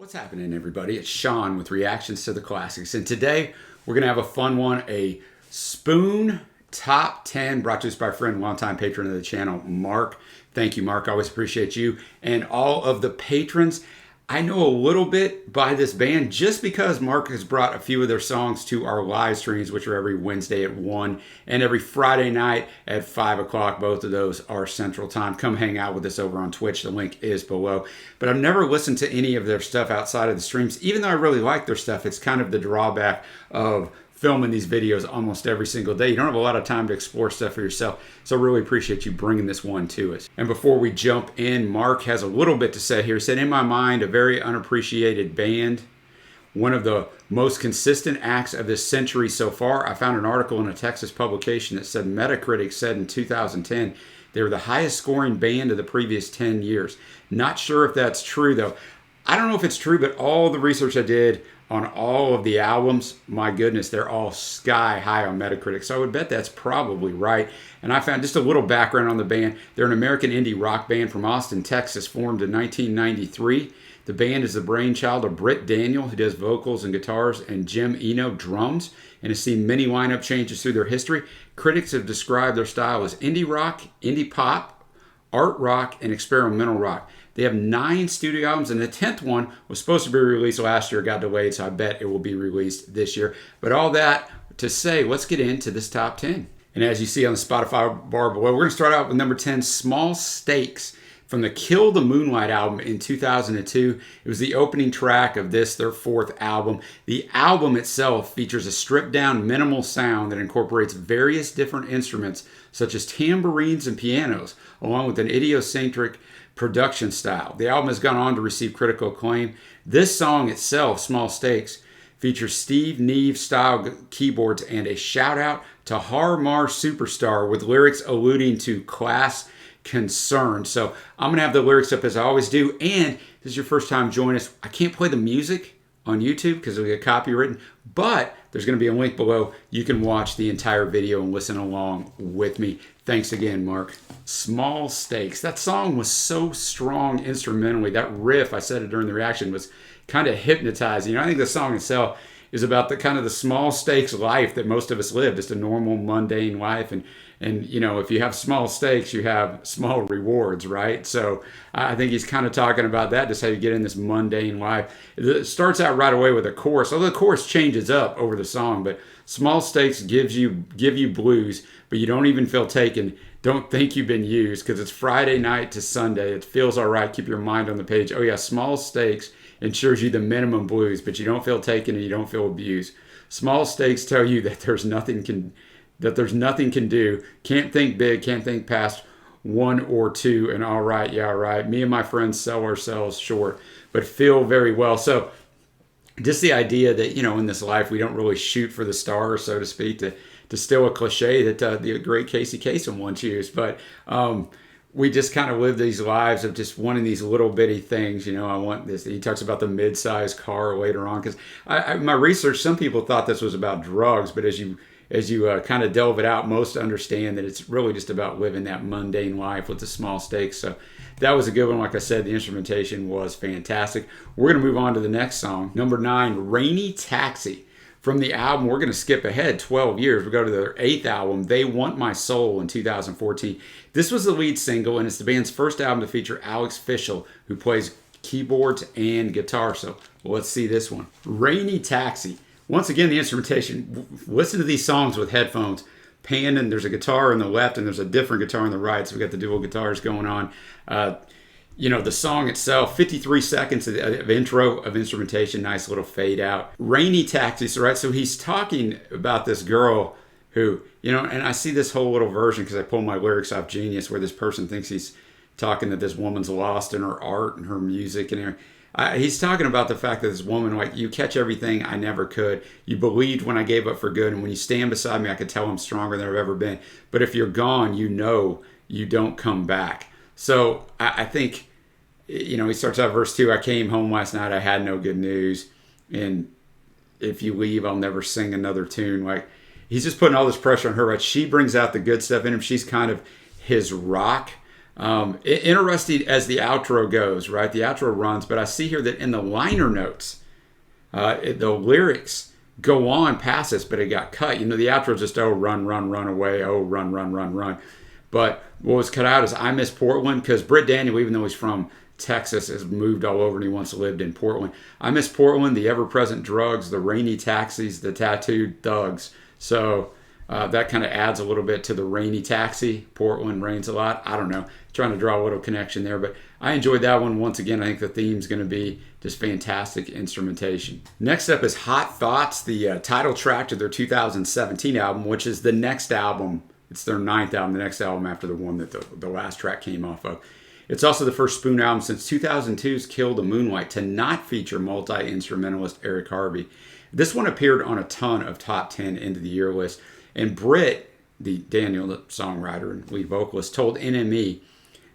What's happening, everybody? It's Sean with Reactions to the Classics, and today we're going to have a fun one, a Spoon Top 10, brought to us by a friend, longtime patron of the channel, Mark. Thank you, Mark. I always appreciate you and all of the patrons. I know a little bit by this band just because Mark has brought a few of their songs to our live streams, which are every Wednesday at 1 and every Friday night at 5 o'clock. Both of those are Central Time. Come hang out with us over on Twitch. The link is below. But I've never listened to any of their stuff outside of the streams. Even though I really like their stuff, it's kind of the drawback of filming these videos almost every single day. You don't have a lot of time to explore stuff for yourself. So I really appreciate you bringing this one to us. And before we jump in, Mark has a little bit to say here. He said, in my mind, a very unappreciated band, one of the most consistent acts of this century so far. I found an article in a Texas publication that said Metacritic said in 2010 they were the highest scoring band of the previous 10 years. Not sure if that's true though. I don't know if it's true, but all the research I did on all of the albums, my goodness, they're all sky high on Metacritic. So I would bet that's probably right. And I found just a little background on the band. They're an American indie rock band from Austin, Texas, formed in 1993. The band is the brainchild of Britt Daniel, who does vocals and guitars, and Jim Eno, drums, and has seen many lineup changes through their history. Critics have described their style as indie rock, indie pop, art rock, and experimental rock. They have 9 studio albums, and the 10th one was supposed to be released last year, got delayed, so I bet it will be released this year. But all that to say, let's get into this top 10. And as you see on the Spotify bar below, we're going to start out with number 10, Small Stakes, from the Kill the Moonlight album in 2002. It was the opening track of this, their 4th album. The album itself features a stripped-down minimal sound that incorporates various different instruments, such as tambourines and pianos, along with an idiosyncratic production style. The album has gone on to receive critical acclaim. This song itself, Small Stakes, features Steve Neve style keyboards and a shout out to Har Mar Superstar with lyrics alluding to class concern. So I'm going to have the lyrics up as I always do. And if this is your first time joining us, I can't play the music on YouTube because it'll get copywritten, but there's going to be a link below. You can watch the entire video and listen along with me. Thanks again, Mark. Small Stakes. That song was so strong instrumentally. That riff, I said it during the reaction, was kind of hypnotizing. I think the song itself is about the kind of the small stakes life that most of us live, just a normal, mundane life. And you know, if you have small stakes, you have small rewards, right? So I think he's kind of talking about that, just how you get in this mundane life. It starts out right away with a chorus, although the chorus changes up over the song, but small stakes give you blues, but you don't even feel taken. Don't think you've been used, because it's Friday night to Sunday. It feels all right. Keep your mind on the page. Oh yeah, small stakes ensures you the minimum blues, but you don't feel taken and you don't feel abused. Small stakes tell you that there's nothing can do. Can't think big, can't think past 1 or 2, and all right, yeah, all right. Me and my friends sell ourselves short, but feel very well. So just the idea that, you know, in this life, we don't really shoot for the stars, so to speak, to steal a cliche that the great Casey Kasem once used. But we just kind of live these lives of just wanting these little bitty things. You know, I want this. He talks about the mid-sized car later on, because my research, some people thought this was about drugs, but as you kind of delve it out, most understand that it's really just about living that mundane life with the small stakes. So that was a good one. Like I said, the instrumentation was fantastic. We're going to move on to the next song. Number 9, Rainy Taxi. From the album, we're going to skip ahead 12 years. We go to their 8th album, They Want My Soul, in 2014. This was the lead single, and it's the band's first album to feature Alex Fischel, who plays keyboards and guitar. So let's see this one. Rainy Taxi. Once again, the instrumentation. Listen to these songs with headphones. Pan, and there's a guitar on the left, and there's a different guitar on the right. So we got the dual guitars going on. You know, the song itself, 53 seconds of intro of instrumentation, nice little fade out. Rainy Taxi, so right, so he's talking about this girl who, you know, and I see this whole little version because I pulled my lyrics off Genius, where this person thinks he's talking that this woman's lost in her art and her music and everything. He's talking about the fact that this woman, like, you catch everything I never could. You believed when I gave up for good, and when you stand beside me, I could tell I'm stronger than I've ever been. But if you're gone, you know you don't come back. So I think, you know, he starts out verse 2, I came home last night, I had no good news, and if you leave, I'll never sing another tune. Like, he's just putting all this pressure on her, right? She brings out the good stuff in him. She's kind of his rock. Interesting as the outro goes, right? The outro runs, but I see here that in the liner notes, the lyrics go on past this, but it got cut. You know, the outro is just, oh, run, run, run away, oh, run, run, run, run. But what was cut out is I Miss Portland, because Britt Daniel, even though he's from Texas, has moved all over and he once lived in Portland. I Miss Portland, the ever-present drugs, the rainy taxis, the tattooed thugs. So that kind of adds a little bit to the rainy taxi. Portland rains a lot. I don't know. Trying to draw a little connection there, but I enjoyed that one. Once again, I think the theme's going to be just fantastic instrumentation. Next up is Hot Thoughts, the title track to their 2017 album, which is the next album. It's their 9th album, the next album after the one that the last track came off of. It's also the first Spoon album since 2002's Kill the Moonlight to not feature multi-instrumentalist Eric Harvey. This one appeared on a ton of top 10 end of the year lists. And Britt, Daniel, the songwriter and lead vocalist, told NME,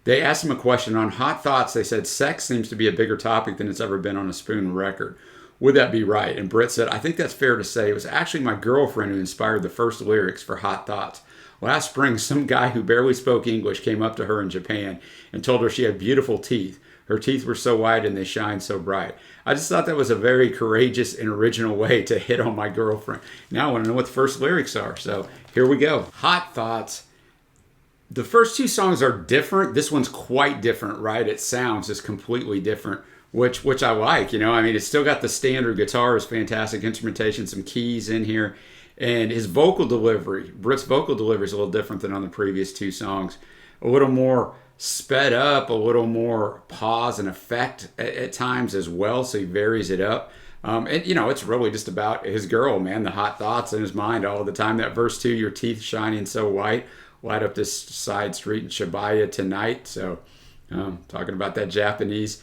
they asked him a question on Hot Thoughts. They said, sex seems to be a bigger topic than it's ever been on a Spoon record. Would that be right? And Britt said, I think that's fair to say. It was actually my girlfriend who inspired the first lyrics for Hot Thoughts. Last spring, some guy who barely spoke English came up to her in Japan and told her she had beautiful teeth. Her teeth were so white and they shined so bright. I just thought that was a very courageous and original way to hit on my girlfriend. Now I want to know what the first lyrics are. So here we go. Hot Thoughts. The first two songs are different. This one's quite different, right? It sounds just completely different, which I like. You know, I mean, it's still got the standard guitar is fantastic, instrumentation, some keys in here. And his vocal delivery, Britt's vocal delivery is a little different than on the previous two songs. A little more sped up, a little more pause and effect at times as well, so he varies it up. And, you know, it's really just about his girl, man, the hot thoughts in his mind all the time. That verse 2, your teeth shining so white, light up this side street in Shibuya tonight. So talking about that Japanese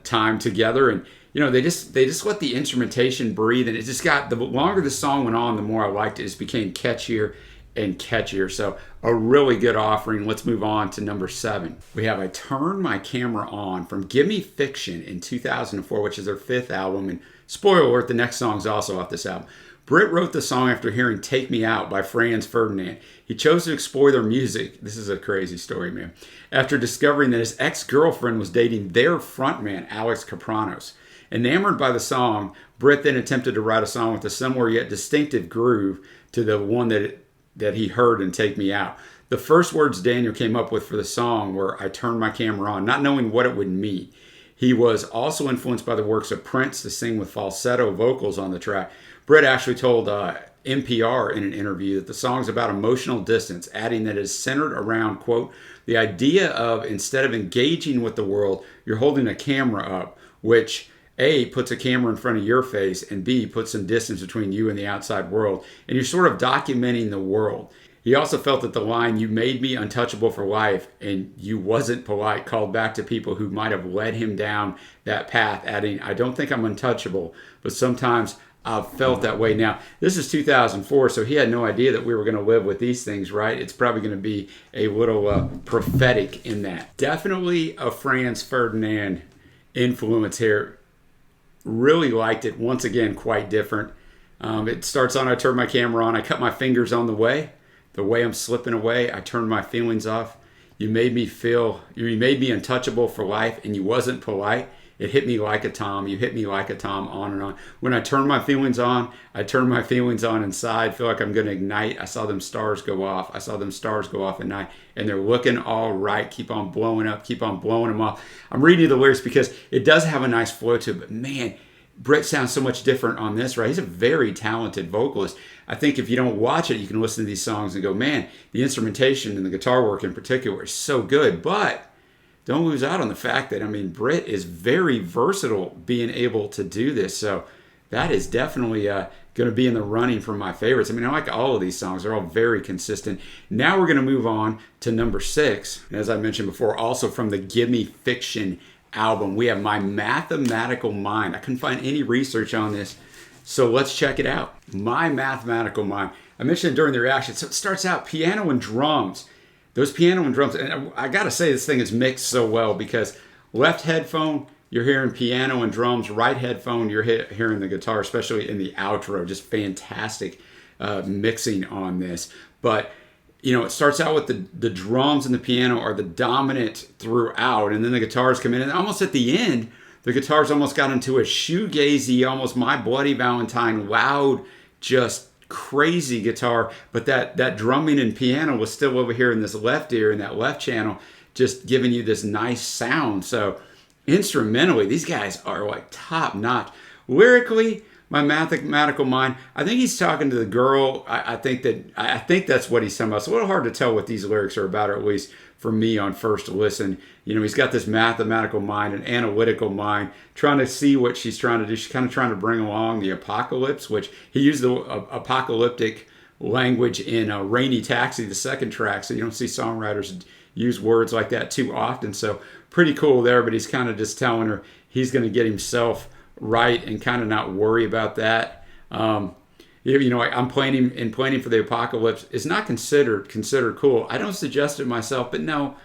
time together. And, you know, they just let the instrumentation breathe, and it just got, the longer the song went on, the more I liked it. It just became catchier and catchier. So a really good offering. Let's move on to number 7. We have I Turn My Camera On from Gimme Fiction in 2004, which is their 5th album. And spoiler alert, the next song's also off this album. Britt wrote the song after hearing Take Me Out by Franz Ferdinand. He chose to explore their music. This is a crazy story, man. After discovering that his ex-girlfriend was dating their frontman, Alex Kapranos. Enamored by the song, Britt then attempted to write a song with a similar yet distinctive groove to the one that he heard in Take Me Out. The first words Daniel came up with for the song were, I turned my camera on, not knowing what it would mean. He was also influenced by the works of Prince to sing with falsetto vocals on the track. Britt actually told NPR in an interview that the song's about emotional distance, adding that it is centered around, quote, the idea of instead of engaging with the world, you're holding a camera up, which A, puts a camera in front of your face, and B, puts some distance between you and the outside world. And you're sort of documenting the world. He also felt that the line, you made me untouchable for life, and you wasn't polite, called back to people who might have led him down that path, adding, I don't think I'm untouchable, but sometimes I've felt that way. Now, this is 2004, so he had no idea that we were going to live with these things, right? It's probably going to be a little prophetic in that. Definitely a Franz Ferdinand influence here. Really liked it. Once again, quite different. It starts on, I turn my camera on, I cut my fingers on the way I'm slipping away, I turned my feelings off. You made me untouchable for life, and you wasn't polite. It hit me like a tom. You hit me like a tom, on and on. When I turned my feelings on, I turned my feelings on inside. Feel like I'm going to ignite. I saw them stars go off. I saw them stars go off at night. And they're looking all right. Keep on blowing up. Keep on blowing them off. I'm reading you the lyrics because it does have a nice flow to it. But man, Britt sounds so much different on this, right? He's a very talented vocalist. I think if you don't watch it, you can listen to these songs and go, man, the instrumentation and the guitar work in particular is so good. But don't lose out on the fact that, I mean, Britt is very versatile being able to do this. So that is definitely going to be in the running for my favorites. I mean, I like all of these songs. They're all very consistent. Now we're going to move on to number 6. As I mentioned before, also from the Gimme Fiction album, we have My Mathematical Mind. I couldn't find any research on this, so let's check it out. My Mathematical Mind. I mentioned it during the reaction. So it starts out piano and drums. Those piano and drums, and I gotta say this thing is mixed so well because left headphone, you're hearing piano and drums. Right headphone, you're hearing the guitar, especially in the outro. Just fantastic mixing on this. But it starts out with the drums and the piano are the dominant throughout, and then the guitars come in, and almost at the end, the guitars almost got into a shoegazy, almost My Bloody Valentine, loud, just crazy guitar, but that drumming and piano was still over here in this left ear, in that left channel, just giving you this nice sound. So instrumentally, these guys are like top notch. Lyrically, my mathematical mind, I think he's talking to the girl. I think that's what he's talking about. It's a little hard to tell what these lyrics are about, or at least for me on first listen. He's got this mathematical mind, an analytical mind, trying to see what she's trying to do. She's kind of trying to bring along the apocalypse, which he used the apocalyptic language in Rainy Taxi, the second track. So you don't see songwriters use words like that too often. So pretty cool there, but he's kind of just telling her he's going to get himself right and kind of not worry about that. I'm planning for the apocalypse. It's not considered cool. I don't suggest it myself, but no,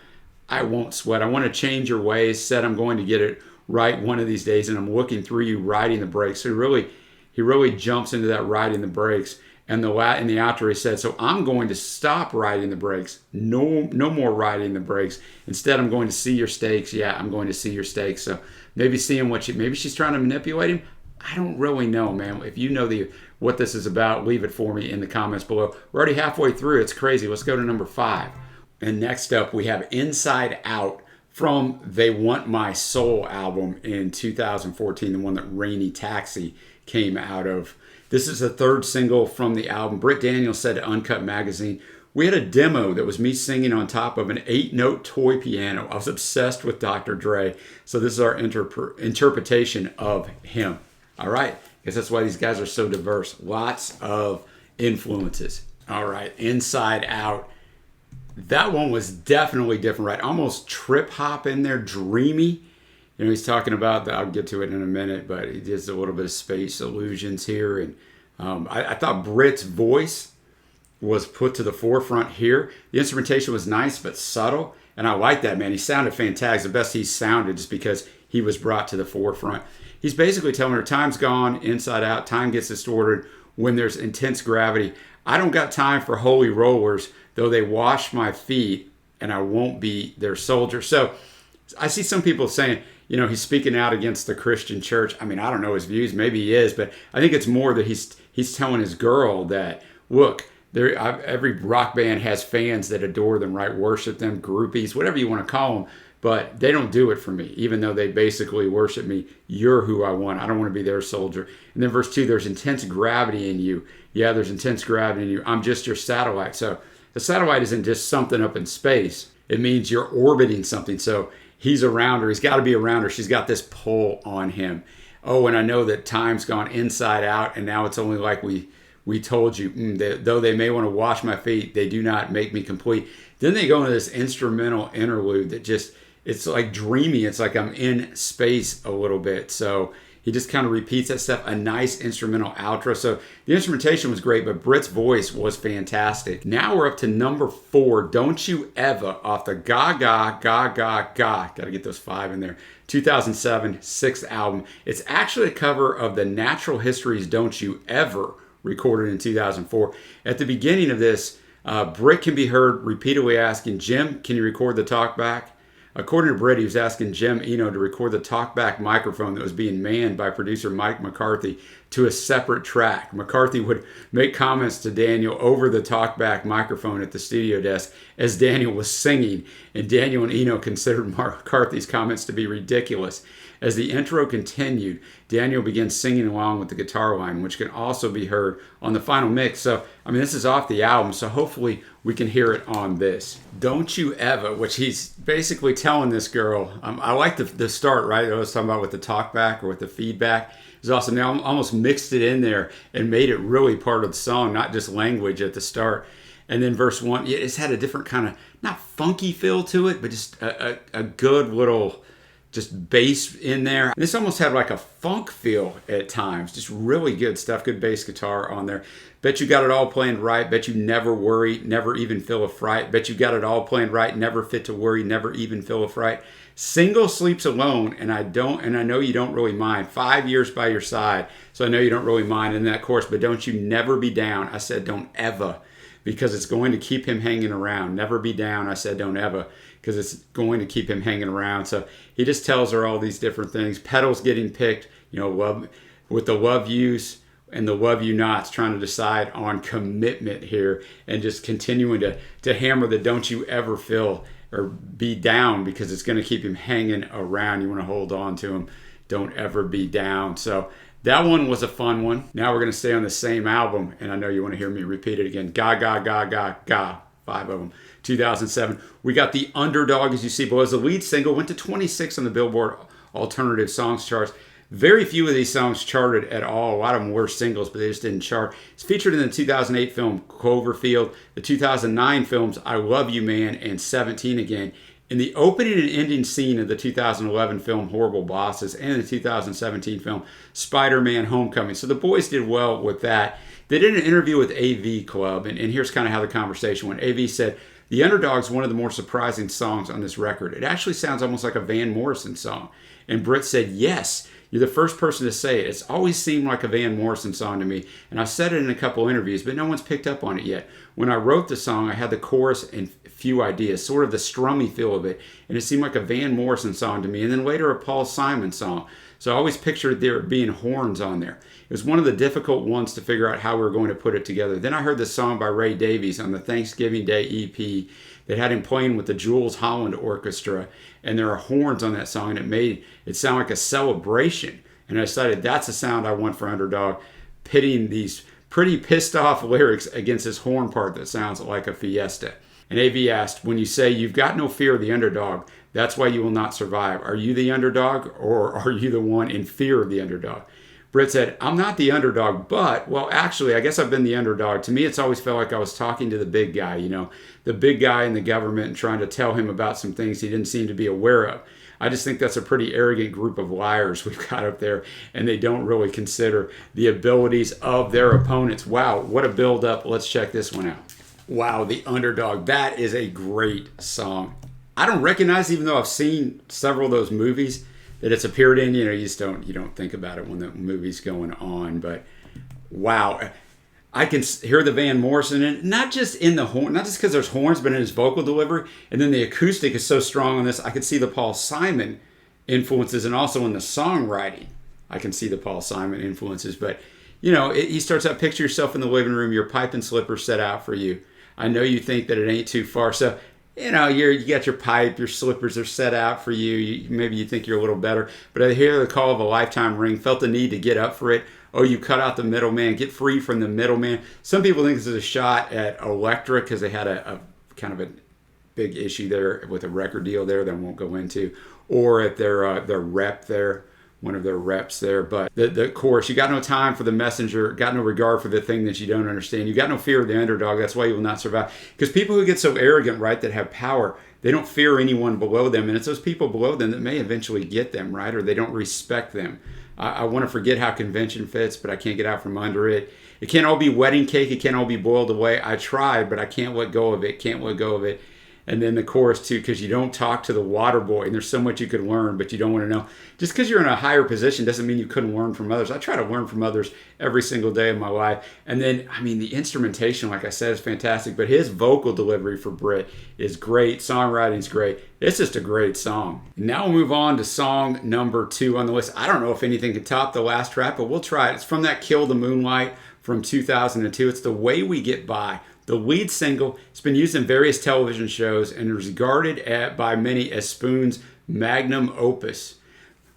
I won't sweat. I want to change your ways. Said I'm going to get it right one of these days, and I'm looking through you riding the brakes. So he really jumps into that riding the brakes. And in the outro he said, so I'm going to stop riding the brakes. No more riding the brakes. Instead, I'm going to see your stakes. Yeah, I'm going to see your stakes. So maybe seeing maybe she's trying to manipulate him. I don't really know, man. If you know what this is about, leave it for me in the comments below. We're already halfway through. It's crazy. Let's go to number 5. And next up, we have Inside Out from They Want My Soul album in 2014, the one that Rainy Taxi came out of. This is the third single from the album. Britt Daniels said to Uncut Magazine, we had a demo that was me singing on top of an 8-note toy piano. I was obsessed with Dr. Dre. So this is our interpretation of him. All right. Guess that's why these guys are so diverse. Lots of influences. All right. Inside Out. That one was definitely different, right? Almost trip hop in there, dreamy. He's talking about, I'll get to it in a minute, but he does a little bit of space illusions here. And I thought Britt's voice was put to the forefront here. The instrumentation was nice, but subtle. And I like that, man. He sounded fantastic. The best he sounded just because he was brought to the forefront. He's basically telling her time's gone, inside out, time gets distorted when there's intense gravity. I don't got time for holy rollers, though they wash my feet, and I won't be their soldier. So I see some people saying, he's speaking out against the Christian church. I mean, I don't know his views. Maybe he is, but I think it's more that he's telling his girl that, look, every rock band has fans that adore them, right? Worship them, groupies, whatever you want to call them. But they don't do it for me, even though they basically worship me. You're who I want. I don't want to be their soldier. And then verse 2, there's intense gravity in you. Yeah, there's intense gravity in you. I'm just your satellite. So the satellite isn't just something up in space. It means you're orbiting something. So he's around her. He's got to be around her. She's got this pull on him. Oh, and I know that time's gone inside out, and now it's only like we told you. Though they may want to wash my feet, they do not make me complete. Then they go into this instrumental interlude that just, it's like dreamy. It's like I'm in space a little bit. So he just kind of repeats that stuff. A nice instrumental outro. So the instrumentation was great, but Britt's voice was fantastic. Now we're up to number 4. Don't You Ever off the Gaga. Got to get those 5 in there. 2007, 6th album. It's actually a cover of the Natural History's Don't You Ever, recorded in 2004. At the beginning of this, Britt can be heard repeatedly asking, Jim, can you record the talk back? According to Britt, he was asking Jim Eno to record the talkback microphone that was being manned by producer Mike McCarthy to a separate track. McCarthy would make comments to Daniel over the talkback microphone at the studio desk as Daniel was singing, and Daniel and Eno considered McCarthy's comments to be ridiculous. As the intro continued, Daniel began singing along with the guitar line, which can also be heard on the final mix. So, this is off the album, so hopefully we can hear it on this. Don't You Ever, which he's basically telling this girl. I like the start, right? I was talking about with the talkback or with the feedback. It's awesome. They almost mixed it in there and made it really part of the song, not just language at the start. And then verse 1, it's had a different kind of, not funky feel to it, but just a good little just bass in there. This almost had like a funk feel at times. Just really good stuff. Good bass guitar on there. Bet you got it all playing right. Bet you never worry, never even feel a fright. Bet you got it all playing right. Never fit to worry, never even feel a fright. Single sleeps alone, and I know you don't really mind. 5 years by your side, so I know you don't really mind in that chorus. But don't you never be down. I said don't ever because it's going to keep him hanging around. Never be down. I said don't ever, because it's going to keep him hanging around. So he just tells her all these different things. Petals getting picked, love with the love yous and the love you nots, trying to decide on commitment here and just continuing to hammer the don't you ever feel or be down, because it's going to keep him hanging around. You want to hold on to him. Don't ever be down. So that one was a fun one. Now we're going to stay on the same album, and I know you want to hear me repeat it again. Ga, ga, ga, ga, ga. 5 of them. 2007. We got the Underdog, as you see below, as the lead single. Went to 26 on the Billboard Alternative Songs charts. Very few of these songs charted at all. A lot of them were singles, but they just didn't chart. It's featured in the 2008 film Cloverfield, the 2009 films I Love You Man and 17 Again, in the opening and ending scene of the 2011 film Horrible Bosses, and the 2017 film Spider-Man Homecoming. So the boys did well with that. They did an interview with AV Club, and here's kind of how the conversation went. AV said, "The Underdog's one of the more surprising songs on this record. It actually sounds almost like a Van Morrison song." And Britt said, "Yes, you're the first person to say it. It's always seemed like a Van Morrison song to me. And I've said it in a couple interviews, but no one's picked up on it yet. When I wrote the song, I had the chorus and a few ideas, sort of the strummy feel of it. And it seemed like a Van Morrison song to me. And then later a Paul Simon song. So I always pictured there being horns on there. It was one of the difficult ones to figure out how we were going to put it together. Then I heard the song by Ray Davies on the Thanksgiving Day EP that had him playing with the Jules Holland Orchestra. And there are horns on that song, and it made it sound like a celebration. And I decided that's the sound I want for Underdog, pitting these pretty pissed off lyrics against this horn part that sounds like a fiesta." And AV asked, "When you say you've got no fear of the underdog, that's why you will not survive. Are you the underdog, or are you the one in fear of the underdog?" Britt said, "I'm not the underdog, but, well, actually, I guess I've been the underdog. To me, it's always felt like I was talking to the big guy, the big guy in the government, and trying to tell him about some things he didn't seem to be aware of. I just think that's a pretty arrogant group of liars we've got up there, and they don't really consider the abilities of their opponents." Wow, what a build-up. Let's check this one out. Wow, the Underdog. That is a great song. I don't recognize, even though I've seen several of those movies that it's appeared in. You just don't think about it when the movie's going on. But wow, I can hear the Van Morrison in it, not just in the horn, not just because there's horns, but in his vocal delivery. And then the acoustic is so strong on this. I could see the Paul Simon influences, and also in the songwriting, I can see the Paul Simon influences. But he starts out, "Picture yourself in the living room, your pipe and slippers set out for you. I know you think that it ain't too far." So you got your pipe, your slippers are set out for you. Maybe you think you're a little better. But I hear the call of a lifetime ring, felt the need to get up for it. Oh, you cut out the middleman, get free from the middleman. Some people think this is a shot at Elektra, because they had a kind of a big issue there with a record deal there that I won't go into, or at their rep there, one of their reps there. But the chorus, "You got no time for the messenger, got no regard for the thing that you don't understand. You got no fear of the underdog, that's why you will not survive." Because people who get so arrogant, right, that have power, they don't fear anyone below them. And it's those people below them that may eventually get them, right? Or they don't respect them. I want to forget how convention fits, but I can't get out from under it. It can't all be wedding cake. It can't all be boiled away. I tried, but I can't let go of it. Can't let go of it. And then the chorus too, because you don't talk to the water boy, and there's so much you could learn, but you don't want to know. Just because you're in a higher position doesn't mean you couldn't learn from others. I try to learn from others every single day of my life. And then, the instrumentation, like I said, is fantastic, but his vocal delivery for Britt is great. Songwriting's great. It's just a great song. Now we'll move on to song number 2 on the list. I don't know if anything can top the last track, but we'll try it. It's from that Kill the Moonlight from 2002. It's The Way We Get By. The lead single. It's been used in various television shows and is regarded by many as Spoon's magnum opus.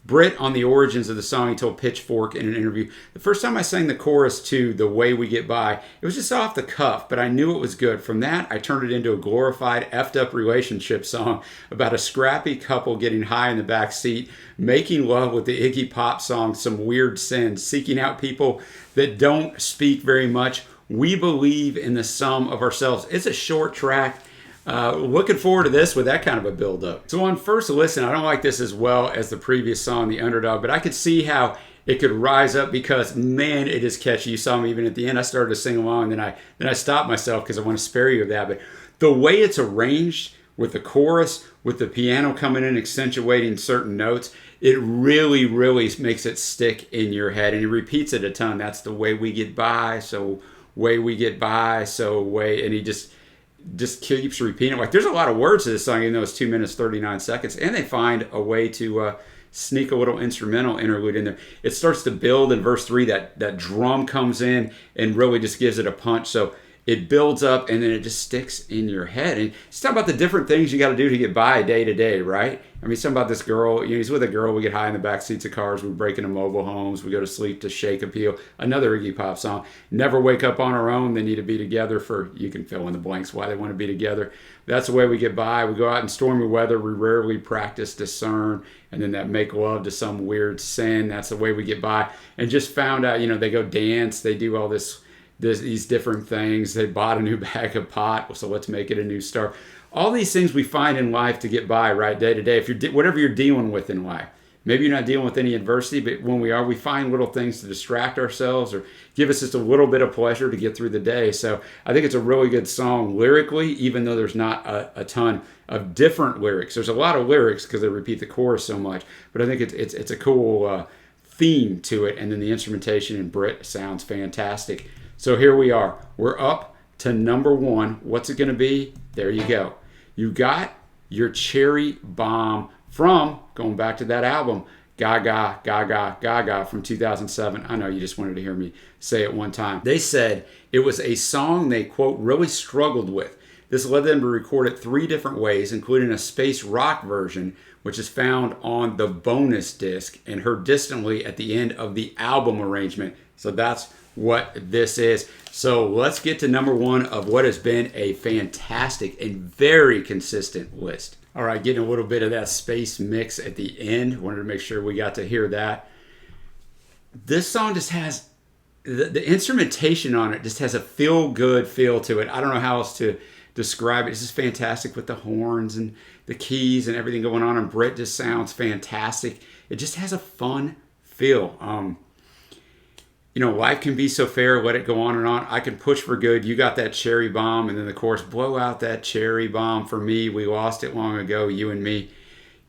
Britt, on the origins of the song, he told Pitchfork in an interview, "The first time I sang the chorus to The Way We Get By, it was just off the cuff, but I knew it was good. From that, I turned it into a glorified, effed up relationship song about a scrappy couple getting high in the back seat, making love with the Iggy Pop song Some Weird Sin, seeking out people that don't speak very much. We believe in the sum of ourselves." It's a short track. Looking forward to this with that kind of a build-up. So on first listen, I don't like this as well as the previous song, The Underdog, but I could see how it could rise up because, man, it is catchy. You saw me even at the end. I started to sing along, then I stopped myself because I want to spare you of that. But the way it's arranged with the chorus, with the piano coming in, accentuating certain notes, it really, really makes it stick in your head. And he repeats it a ton. That's the way we get by. So way we get by, so way, and he just keeps repeating it. Like, there's a lot of words to this song, even though it's 2 minutes 39 seconds, and they find a way to sneak a little instrumental interlude in there. It starts to build in verse 3. That drum comes in and really just gives it a punch. So it builds up, and then it just sticks in your head. And it's talking about the different things you got to do to get by day to day, right? I mean, it's talking about this girl. He's with a girl. We get high in the back seats of cars. We break into mobile homes. We go to sleep to Shake Appeal. Another Iggy Pop song. Never wake up on our own. They need to be together for, you can fill in the blanks why they want to be together. That's the way we get by. We go out in stormy weather. We rarely practice discern. And then that make love to some weird sin. That's the way we get by. And just found out, they go dance. They do all these different things. They bought a new bag of pot, so let's make it a new start. All these things we find in life to get by, right, day to day. If you're whatever you're dealing with in life, maybe you're not dealing with any adversity, but when we find little things to distract ourselves or give us just a little bit of pleasure to get through the day. So I think it's a really good song lyrically, even though there's not a ton of different lyrics. There's a lot of lyrics because they repeat the chorus so much, but I think it's a cool theme to it, and then the instrumentation in Brit sounds fantastic. So here we are. We're up to number 1. What's it going to be? There you go. You got your Cherry Bomb from, going back to that album, Gaga, Gaga, Gaga from 2007. I know you just wanted to hear me say it one time. They said it was a song they, quote, really struggled with. This led them to record it 3 different ways, including a space rock version, which is found on the bonus disc and heard distantly at the end of the album arrangement. So that's what this is. So let's get to number 1 of what has been a fantastic and very consistent list. All right, getting a little bit of that space mix at the end. Wanted to make sure we got to hear that. This song just has, the instrumentation on it just has a feel-good feel to it. I don't know how else to describe it. It's just fantastic with the horns and the keys and everything going on. And Brit just sounds fantastic. It just has a fun feel. Life can be so fair, let it go on and on. I can push for good. You got that cherry bomb, and then the chorus, blow out that cherry bomb for me. We lost it long ago, you and me.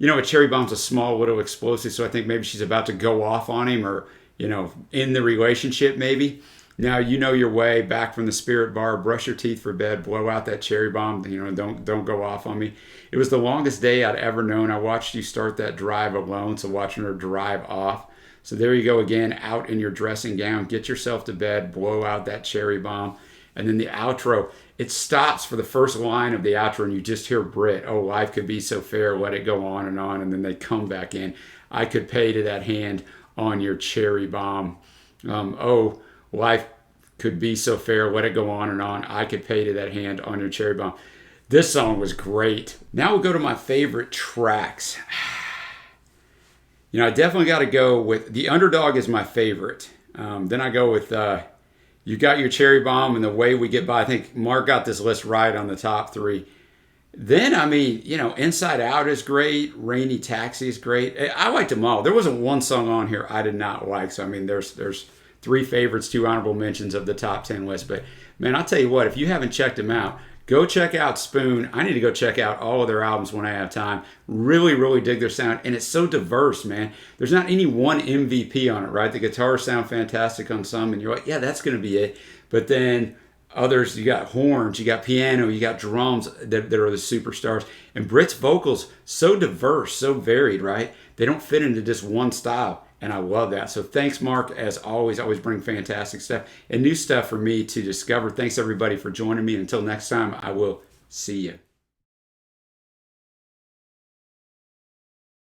A cherry bomb's a small little explosive, so I think maybe she's about to go off on him or, in the relationship maybe. Now, you know your way back from the spirit bar, brush your teeth for bed, blow out that cherry bomb, don't go off on me. It was the longest day I'd ever known. I watched you start that drive alone, so watching her drive off. So there you go again, out in your dressing gown, get yourself to bed, blow out that cherry bomb. And then the outro, it stops for the first line of the outro and you just hear Brit, oh, life could be so fair, let it go on. And then they come back in. I could pay to that hand on your cherry bomb. Oh, life could be so fair, let it go on and on. I could pay to that hand on your cherry bomb. This song was great. Now we'll go to my favorite tracks. I definitely got to go with the Underdog is my favorite. Then I go with You Got Your Cherry Bomb and The Way We Get By. I think Mark got this list right on the top 3. Then, Inside Out is great. Rainy Taxi is great. I liked them all. There wasn't one song on here I did not like. So, there's 3 favorites, 2 honorable mentions of the top 10 list. But, man, I'll tell you what, if you haven't checked them out, go check out Spoon. I need to go check out all of their albums when I have time. Really, really dig their sound. And it's so diverse, man. There's not any one MVP on it, right? The guitars sound fantastic on some, and you're like, yeah, that's going to be it. But then others, you got horns, you got piano, you got drums that are the superstars. And Brit's vocals, so diverse, so varied, right? They don't fit into just one style. And I love that. So thanks, Mark, as always. Always bring fantastic stuff and new stuff for me to discover. Thanks, everybody, for joining me. Until next time, I will see you.